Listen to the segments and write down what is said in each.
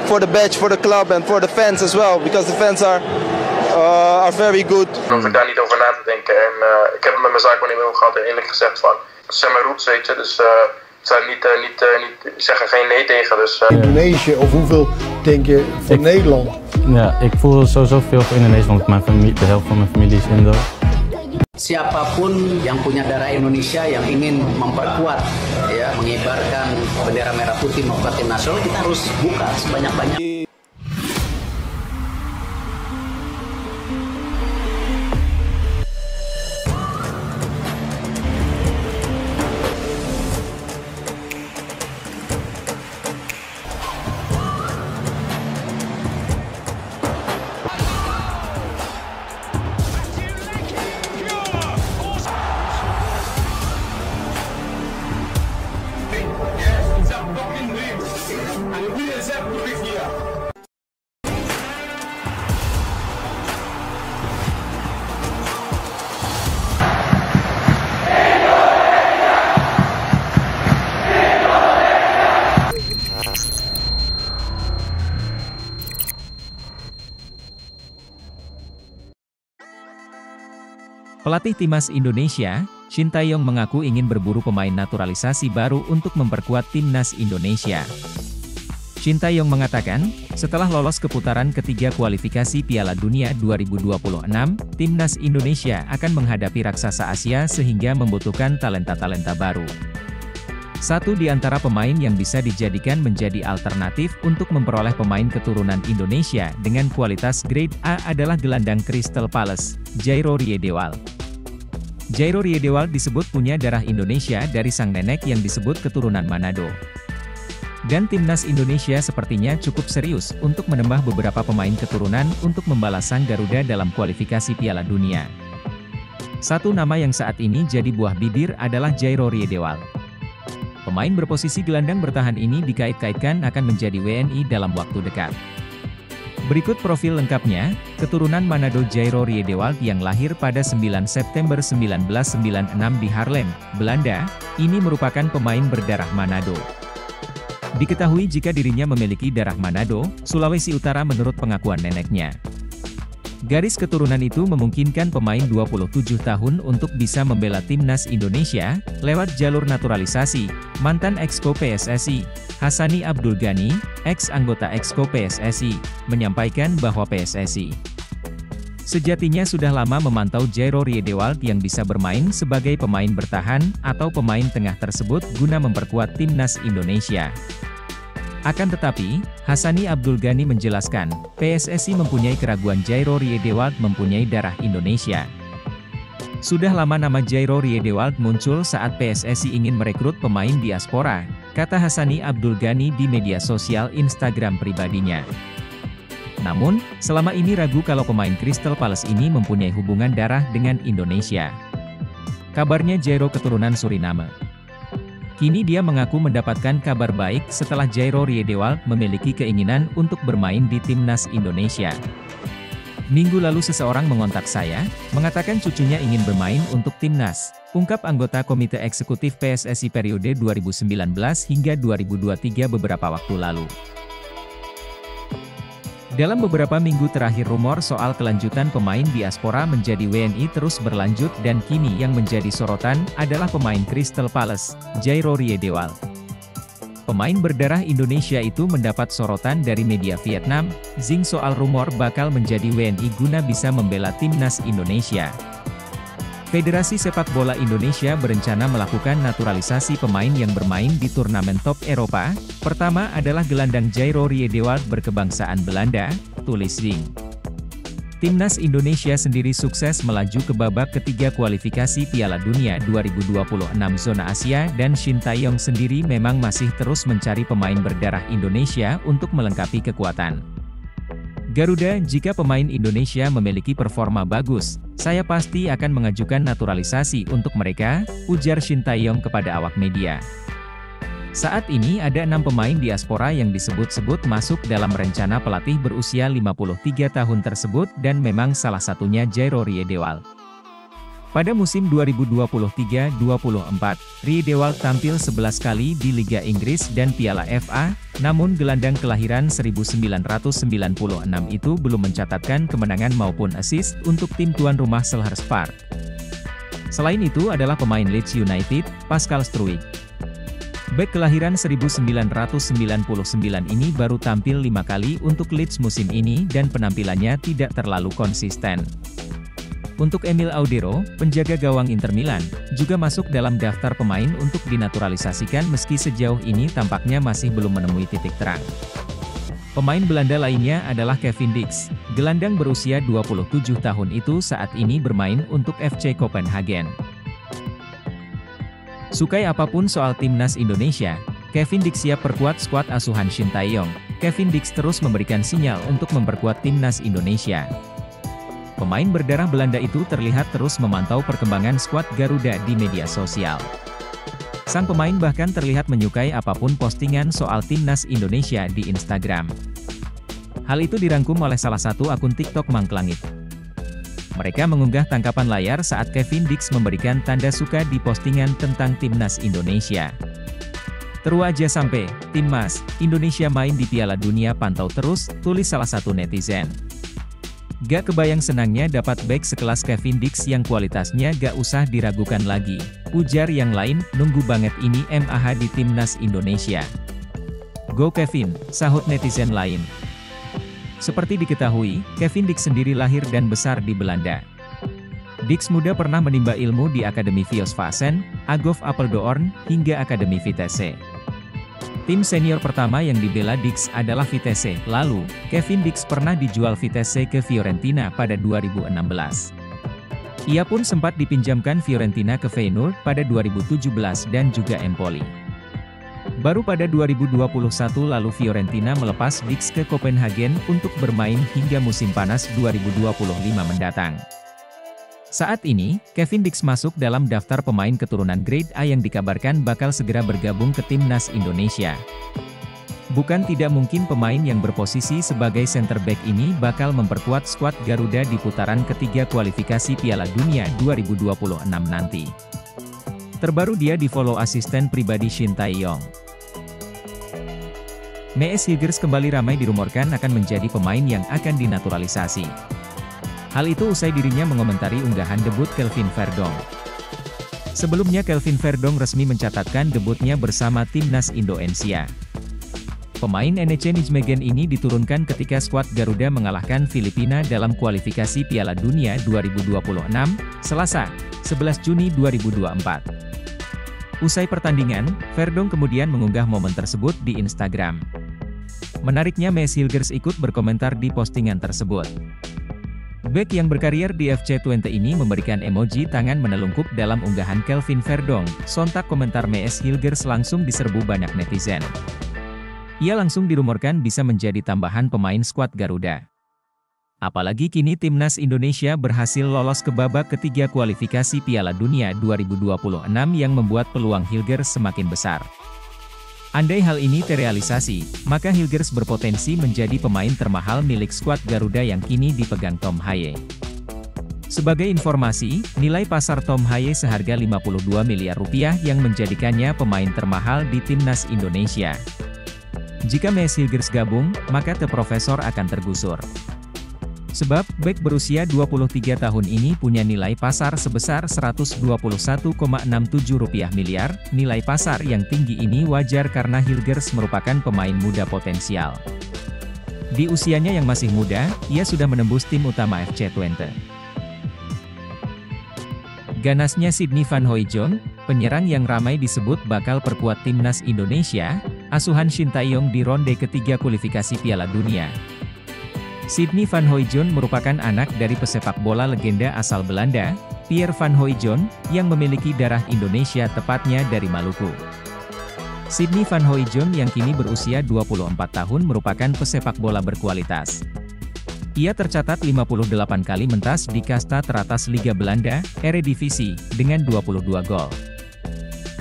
for the badge, for the club and for the fans as well, because the fans are very good. Ik hoef daar niet over na te denken en ik heb het met mijn zaakwaarnemer gehad en eerlijk gezegd van, het zijn mijn roots, weet je, dus ik zou niet zeggen geen nee tegen. Dus, Indonesië, of hoeveel denk je voor Nederland? Ja, ik voel sowieso veel voor Indonesië, want de helft van mijn familie is Indo. Siapapun yang punya darah Indonesia yang ingin memperkuat, ya, mengibarkan bendera merah putih memperkuat tim nasional, kita harus buka sebanyak-banyak. Pelatih Timnas Indonesia, Shin Tae-yong mengaku ingin berburu pemain naturalisasi baru untuk memperkuat Timnas Indonesia. Shin Tae-yong mengatakan, setelah lolos ke putaran ketiga kualifikasi Piala Dunia 2026, Timnas Indonesia akan menghadapi raksasa Asia sehingga membutuhkan talenta-talenta baru. Satu di antara pemain yang bisa dijadikan menjadi alternatif untuk memperoleh pemain keturunan Indonesia dengan kualitas grade A adalah gelandang Crystal Palace, Jairo Riedewald. Jairo Riedewald disebut punya darah Indonesia dari sang nenek yang disebut keturunan Manado. Dan Timnas Indonesia sepertinya cukup serius untuk menambah beberapa pemain keturunan untuk membalas sang Garuda dalam kualifikasi Piala Dunia. Satu nama yang saat ini jadi buah bibir adalah Jairo Riedewald. Pemain berposisi gelandang bertahan ini dikait-kaitkan akan menjadi WNI dalam waktu dekat. Berikut profil lengkapnya, keturunan Manado Jairo Riedewald yang lahir pada 9 September 1996 di Haarlem, Belanda, ini merupakan pemain berdarah Manado. Diketahui jika dirinya memiliki darah Manado, Sulawesi Utara menurut pengakuan neneknya. Garis keturunan itu memungkinkan pemain 27 tahun untuk bisa membela Timnas Indonesia, lewat jalur naturalisasi. Mantan Exco PSSI, Hassani Abdul Ghani, ex-anggota Exco PSSI, menyampaikan bahwa PSSI sejatinya sudah lama memantau Jairo Riedewald yang bisa bermain sebagai pemain bertahan, atau pemain tengah tersebut guna memperkuat Timnas Indonesia. Akan tetapi, Hassani Abdul Ghani menjelaskan, PSSI mempunyai keraguan Jairo Riedewald mempunyai darah Indonesia. Sudah lama nama Jairo Riedewald muncul saat PSSI ingin merekrut pemain diaspora, kata Hassani Abdul Ghani di media sosial Instagram pribadinya. Namun, selama ini ragu kalau pemain Crystal Palace ini mempunyai hubungan darah dengan Indonesia. Kabarnya Jairo keturunan Suriname. Kini dia mengaku mendapatkan kabar baik setelah Jairo Riedewald memiliki keinginan untuk bermain di Timnas Indonesia. Minggu lalu seseorang mengontak saya, mengatakan cucunya ingin bermain untuk Timnas, ungkap anggota Komite Eksekutif PSSI periode 2019 hingga 2023 beberapa waktu lalu. Dalam beberapa minggu terakhir rumor soal kelanjutan pemain diaspora menjadi WNI terus berlanjut dan kini yang menjadi sorotan adalah pemain Crystal Palace, Jairo Riedewald. Pemain berdarah Indonesia itu mendapat sorotan dari media Vietnam, Zing soal rumor bakal menjadi WNI guna bisa membela Timnas Indonesia. Federasi Sepak Bola Indonesia berencana melakukan naturalisasi pemain yang bermain di turnamen top Eropa. Pertama adalah gelandang Jairo Riedewald berkebangsaan Belanda, tulis Zing. Timnas Indonesia sendiri sukses melaju ke babak ketiga kualifikasi Piala Dunia 2026 zona Asia dan Shin Tae-yong sendiri memang masih terus mencari pemain berdarah Indonesia untuk melengkapi kekuatan Garuda. Jika pemain Indonesia memiliki performa bagus, saya pasti akan mengajukan naturalisasi untuk mereka, ujar Shin Tae-yong kepada awak media. Saat ini ada 6 pemain diaspora yang disebut-sebut masuk dalam rencana pelatih berusia 53 tahun tersebut dan memang salah satunya Jairo Riedewald. Pada musim 2023-24, Rie de Waal tampil 11 kali di Liga Inggris dan Piala FA, namun gelandang kelahiran 1996 itu belum mencatatkan kemenangan maupun assist untuk tim tuan rumah Selhurst Park. Selain itu adalah pemain Leeds United, Pascal Struijk. Bek kelahiran 1999 ini baru tampil 5 kali untuk Leeds musim ini dan penampilannya tidak terlalu konsisten. Untuk Emil Audero, penjaga gawang Inter Milan, juga masuk dalam daftar pemain untuk dinaturalisasikan meski sejauh ini tampaknya masih belum menemui titik terang. Pemain Belanda lainnya adalah Kevin Dix, gelandang berusia 27 tahun itu saat ini bermain untuk FC Copenhagen. Sukai apapun soal timnas Indonesia, Kevin Dix siap perkuat skuad asuhan Shin Tae-yong. Kevin Dix terus memberikan sinyal untuk memperkuat timnas Indonesia. Pemain berdarah Belanda itu terlihat terus memantau perkembangan skuad Garuda di media sosial. Sang pemain bahkan terlihat menyukai apapun postingan soal timnas Indonesia di Instagram. Hal itu dirangkum oleh salah satu akun TikTok Mangklangit. Mereka mengunggah tangkapan layar saat Kevin Dix memberikan tanda suka di postingan tentang timnas Indonesia. Teru aja sampai, Timnas Indonesia main di Piala Dunia pantau terus, tulis salah satu netizen. Gak kebayang senangnya dapat bek sekelas Kevin Dix yang kualitasnya gak usah diragukan lagi. Ujar yang lain, nunggu banget ini MAH di timnas Indonesia. Go Kevin, sahut netizen lain. Seperti diketahui, Kevin Dix sendiri lahir dan besar di Belanda. Dix muda pernah menimba ilmu di Akademi Viosvasen, Agov Apeldoorn, hingga Akademi Vitesse. Tim senior pertama yang dibela Dix adalah Vitesse, lalu, Kevin Dix pernah dijual Vitesse ke Fiorentina pada 2016. Ia pun sempat dipinjamkan Fiorentina ke Feyenoord pada 2017 dan juga Empoli. Baru pada 2021 lalu Fiorentina melepas Dix ke Copenhagen untuk bermain hingga musim panas 2025 mendatang. Saat ini, Kevin Dix masuk dalam daftar pemain keturunan Grade A yang dikabarkan bakal segera bergabung ke timnas Indonesia. Bukan tidak mungkin pemain yang berposisi sebagai center back ini bakal memperkuat skuad Garuda di putaran ketiga kualifikasi Piala Dunia 2026 nanti. Terbaru dia di-follow asisten pribadi Shin Tae-yong. Mees Hilgers kembali ramai dirumorkan akan menjadi pemain yang akan dinaturalisasi. Hal itu usai dirinya mengomentari unggahan debut Kelvin Verdong. Sebelumnya Kelvin Verdong resmi mencatatkan debutnya bersama timnas Indonesia. Pemain NEC Nijmegen ini diturunkan ketika skuad Garuda mengalahkan Filipina dalam kualifikasi Piala Dunia 2026, Selasa, 11 Juni 2024. Usai pertandingan, Verdong kemudian mengunggah momen tersebut di Instagram. Menariknya Mees Hilgers ikut berkomentar di postingan tersebut. Bek yang berkarier di FC Twente ini memberikan emoji tangan menelungkup dalam unggahan Kelvin Verdong, sontak komentar Mees Hilgers langsung diserbu banyak netizen. Ia langsung dirumorkan bisa menjadi tambahan pemain skuad Garuda. Apalagi kini timnas Indonesia berhasil lolos ke babak ketiga kualifikasi Piala Dunia 2026 yang membuat peluang Hilgers semakin besar. Andai hal ini terrealisasi, maka Hilgers berpotensi menjadi pemain termahal milik skuad Garuda yang kini dipegang Tom Haye. Sebagai informasi, nilai pasar Tom Haye seharga 52 miliar rupiah yang menjadikannya pemain termahal di timnas Indonesia. Jika Mees Hilgers gabung, maka The Professor akan tergusur. Sebab, bek berusia 23 tahun ini punya nilai pasar sebesar Rp121,67 miliar. Nilai pasar yang tinggi ini wajar karena Hilgers merupakan pemain muda potensial. Di usianya yang masih muda, ia sudah menembus tim utama FC Twente. Ganasnya Sydney Van Hooijdonk, penyerang yang ramai disebut bakal perkuat timnas Indonesia, asuhan Shin Tae-yong di ronde ketiga kualifikasi Piala Dunia. Sydney Van Hooijdonk merupakan anak dari pesepak bola legenda asal Belanda, Pierre Van Hooijdonk, yang memiliki darah Indonesia tepatnya dari Maluku. Sydney Van Hooijdonk yang kini berusia 24 tahun merupakan pesepak bola berkualitas. Ia tercatat 58 kali mentas di kasta teratas Liga Belanda, Eredivisie, dengan 22 gol.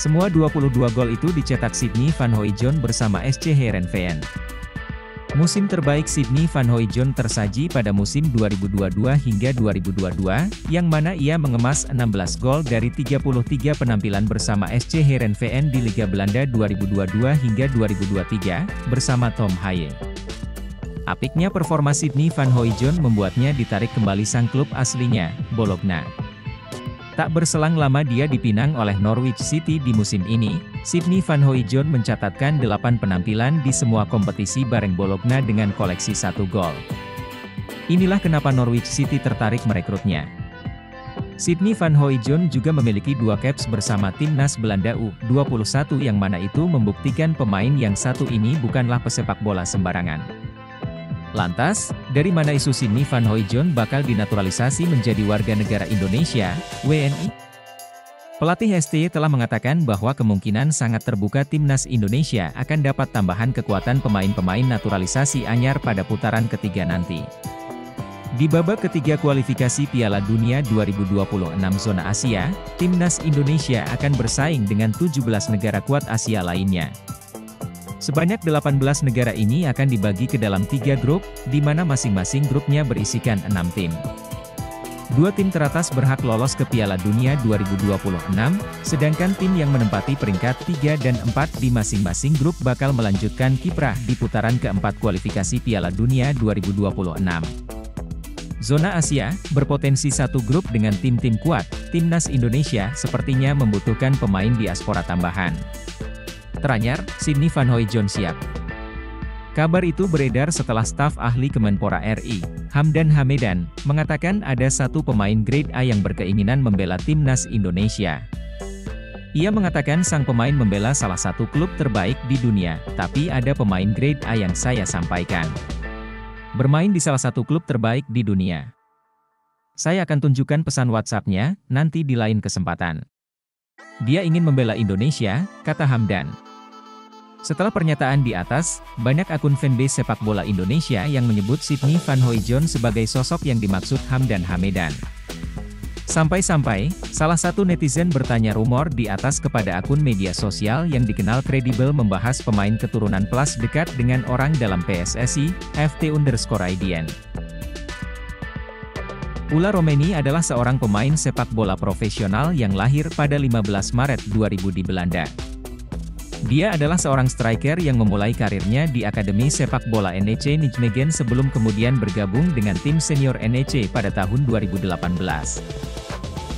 Semua 22 gol itu dicetak Sydney Van Hooijdonk bersama SC Heerenveen. Musim terbaik Sydney Van Hooijdonk tersaji pada musim 2022 hingga 2022, yang mana ia mengemas 16 gol dari 33 penampilan bersama SC Heerenveen di Liga Belanda 2022 hingga 2023, bersama Tom Haye. Apiknya performa Sydney Van Hooijdonk membuatnya ditarik kembali sang klub aslinya, Bologna. Tak berselang lama dia dipinang oleh Norwich City di musim ini. Sydney Van Hooijdonk mencatatkan 8 penampilan di semua kompetisi bareng Bologna dengan koleksi 1 gol. Inilah kenapa Norwich City tertarik merekrutnya. Sydney Van Hooijdonk juga memiliki 2 caps bersama timnas Belanda U21 yang mana itu membuktikan pemain yang satu ini bukanlah pesepak bola sembarangan. Lantas, dari mana isu Sydney Van Hooijdonk bakal dinaturalisasi menjadi warga negara Indonesia, WNI? Pelatih STY telah mengatakan bahwa kemungkinan sangat terbuka timnas Indonesia akan dapat tambahan kekuatan pemain-pemain naturalisasi anyar pada putaran ketiga nanti. Di babak ketiga kualifikasi Piala Dunia 2026 zona Asia, timnas Indonesia akan bersaing dengan 17 negara kuat Asia lainnya. Sebanyak 18 negara ini akan dibagi ke dalam 3 grup, di mana masing-masing grupnya berisikan 6 tim. 2 tim teratas berhak lolos ke Piala Dunia 2026, sedangkan tim yang menempati peringkat 3 dan 4 di masing-masing grup bakal melanjutkan kiprah di putaran keempat kualifikasi Piala Dunia 2026. Zona Asia, berpotensi satu grup dengan tim-tim kuat, timnas Indonesia sepertinya membutuhkan pemain diaspora tambahan. Teranyar, Sydney Van Hooijdonk siap. Kabar itu beredar setelah staf ahli Kemenpora RI, Hamdan Hamedan, mengatakan ada satu pemain grade A yang berkeinginan membela timnas Indonesia. Ia mengatakan sang pemain membela salah satu klub terbaik di dunia, tapi ada pemain grade A yang saya sampaikan. Bermain di salah satu klub terbaik di dunia. Saya akan tunjukkan pesan WhatsApp-nya, nanti di lain kesempatan. Dia ingin membela Indonesia, kata Hamdan. Setelah pernyataan di atas, banyak akun fanbase sepak bola Indonesia yang menyebut Sydney Van Hooijdonk sebagai sosok yang dimaksud Hamdan Hamedan. Sampai-sampai, salah satu netizen bertanya rumor di atas kepada akun media sosial yang dikenal kredibel membahas pemain keturunan plus dekat dengan orang dalam PSSI, ft_IDN. Ula Romeni adalah seorang pemain sepak bola profesional yang lahir pada 15 Maret 2000 di Belanda. Dia adalah seorang striker yang memulai karirnya di Akademi Sepak Bola NEC Nijmegen sebelum kemudian bergabung dengan tim senior NEC pada tahun 2018.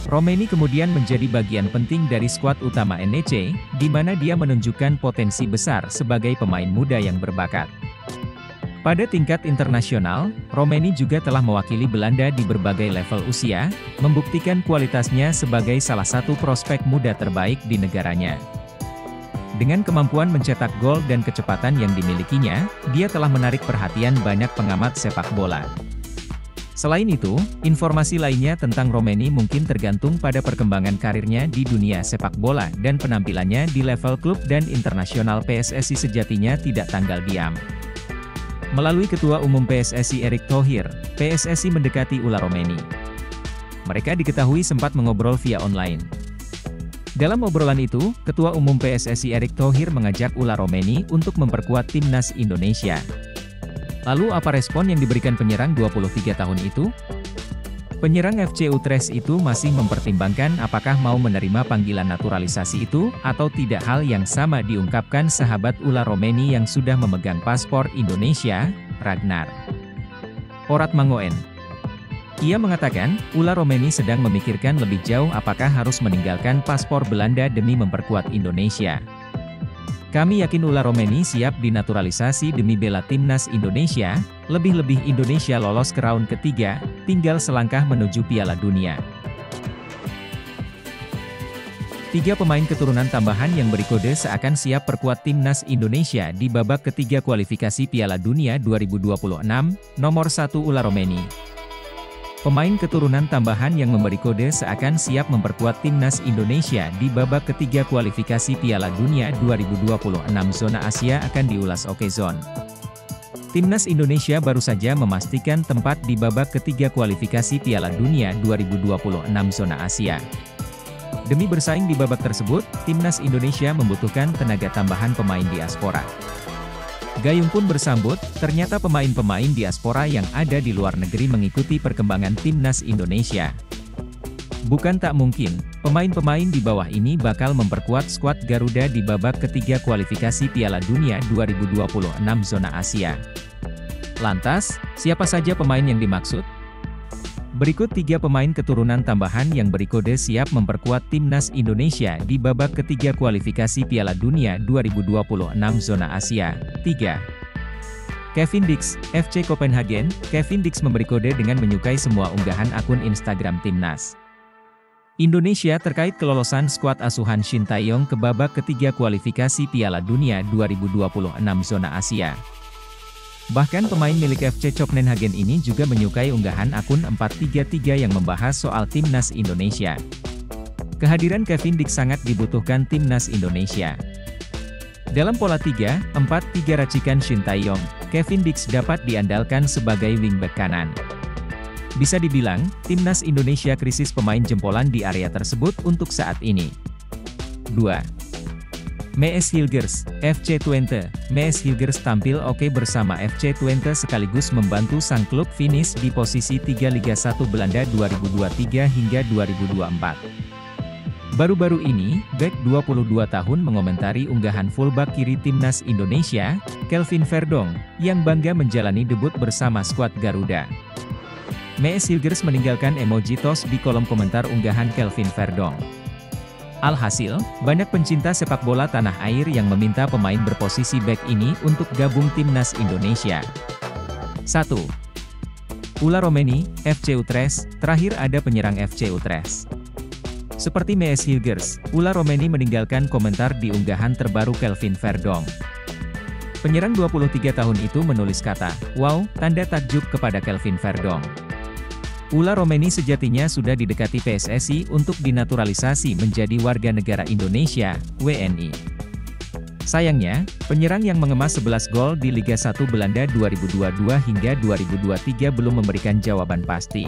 Romeni kemudian menjadi bagian penting dari skuad utama NEC, di mana dia menunjukkan potensi besar sebagai pemain muda yang berbakat. Pada tingkat internasional, Romeni juga telah mewakili Belanda di berbagai level usia, membuktikan kualitasnya sebagai salah satu prospek muda terbaik di negaranya. Dengan kemampuan mencetak gol dan kecepatan yang dimilikinya, dia telah menarik perhatian banyak pengamat sepak bola. Selain itu, informasi lainnya tentang Romeni mungkin tergantung pada perkembangan karirnya di dunia sepak bola dan penampilannya di level klub dan internasional. PSSI sejatinya tidak tanggal diam. Melalui Ketua Umum PSSI Erick Thohir, PSSI mendekati Ula Romeni. Mereka diketahui sempat mengobrol via online. Dalam obrolan itu, Ketua Umum PSSI Erick Thohir mengajak Ula Romeni untuk memperkuat timnas Indonesia. Lalu apa respon yang diberikan penyerang 23 tahun itu? Penyerang FC Utrecht itu masih mempertimbangkan apakah mau menerima panggilan naturalisasi itu, atau tidak. Hal yang sama diungkapkan sahabat Ula Romeni yang sudah memegang paspor Indonesia, Ragnar Oratmangoen. Ia mengatakan, Ula Romeni sedang memikirkan lebih jauh apakah harus meninggalkan paspor Belanda demi memperkuat Indonesia. Kami yakin Ula Romeni siap dinaturalisasi demi bela timnas Indonesia, lebih-lebih Indonesia lolos ke round ketiga, tinggal selangkah menuju Piala Dunia. 3 pemain keturunan tambahan yang berkode seakan siap perkuat timnas Indonesia di babak ketiga kualifikasi Piala Dunia 2026, nomor 1 Ula Romeni. Pemain keturunan tambahan yang memberi kode seakan siap memperkuat timnas Indonesia di babak ketiga kualifikasi Piala Dunia 2026 zona Asia akan diulas Okezone. Timnas Indonesia baru saja memastikan tempat di babak ketiga kualifikasi Piala Dunia 2026 zona Asia. Demi bersaing di babak tersebut, timnas Indonesia membutuhkan tenaga tambahan pemain diaspora. Gayung pun bersambut, ternyata pemain-pemain diaspora yang ada di luar negeri mengikuti perkembangan timnas Indonesia. Bukan tak mungkin, pemain-pemain di bawah ini bakal memperkuat skuad Garuda di babak ketiga kualifikasi Piala Dunia 2026 zona Asia. Lantas, siapa saja pemain yang dimaksud? Berikut 3 pemain keturunan tambahan yang berkode siap memperkuat timnas Indonesia di babak ketiga kualifikasi Piala Dunia 2026 zona Asia. 3. Kevin Dix, FC Copenhagen. Kevin Dix memberi kode dengan menyukai semua unggahan akun Instagram timnas Indonesia terkait kelolosan skuad asuhan Shin Tae-yong ke babak ketiga kualifikasi Piala Dunia 2026 zona Asia. Bahkan pemain milik FC Copenhagen ini juga menyukai unggahan akun 433 yang membahas soal timnas Indonesia. Kehadiran Kevin Dix sangat dibutuhkan timnas Indonesia. Dalam pola 3-4-3 racikan Shin Tae-yong, Kevin Dix dapat diandalkan sebagai wingback kanan. Bisa dibilang, timnas Indonesia krisis pemain jempolan di area tersebut untuk saat ini. 2. Mees Hilgers, FC Twente. Mees Hilgers tampil oke bersama FC Twente sekaligus membantu sang klub finish di posisi 3 Liga 1 Belanda 2023 hingga 2024. Baru-baru ini, bek 22 tahun mengomentari unggahan fullback kiri timnas Indonesia, Kelvin Verdong, yang bangga menjalani debut bersama skuad Garuda. Mees Hilgers meninggalkan emoji tos di kolom komentar unggahan Kelvin Verdong. Alhasil, banyak pencinta sepak bola tanah air yang meminta pemain berposisi bek ini untuk gabung timnas Indonesia. 1. Ula Romeni, FC Utrecht. Terakhir ada penyerang FC Utrecht. Seperti Mees Hilgers, Ula Romeni meninggalkan komentar di unggahan terbaru Kelvin Verdong. Penyerang 23 tahun itu menulis kata, "Wow," tanda takjub kepada Kelvin Verdong. Ula Romeni sejatinya sudah didekati PSSI untuk dinaturalisasi menjadi warga negara Indonesia, WNI. Sayangnya, penyerang yang mengemas 11 gol di Liga 1 Belanda 2022 hingga 2023 belum memberikan jawaban pasti.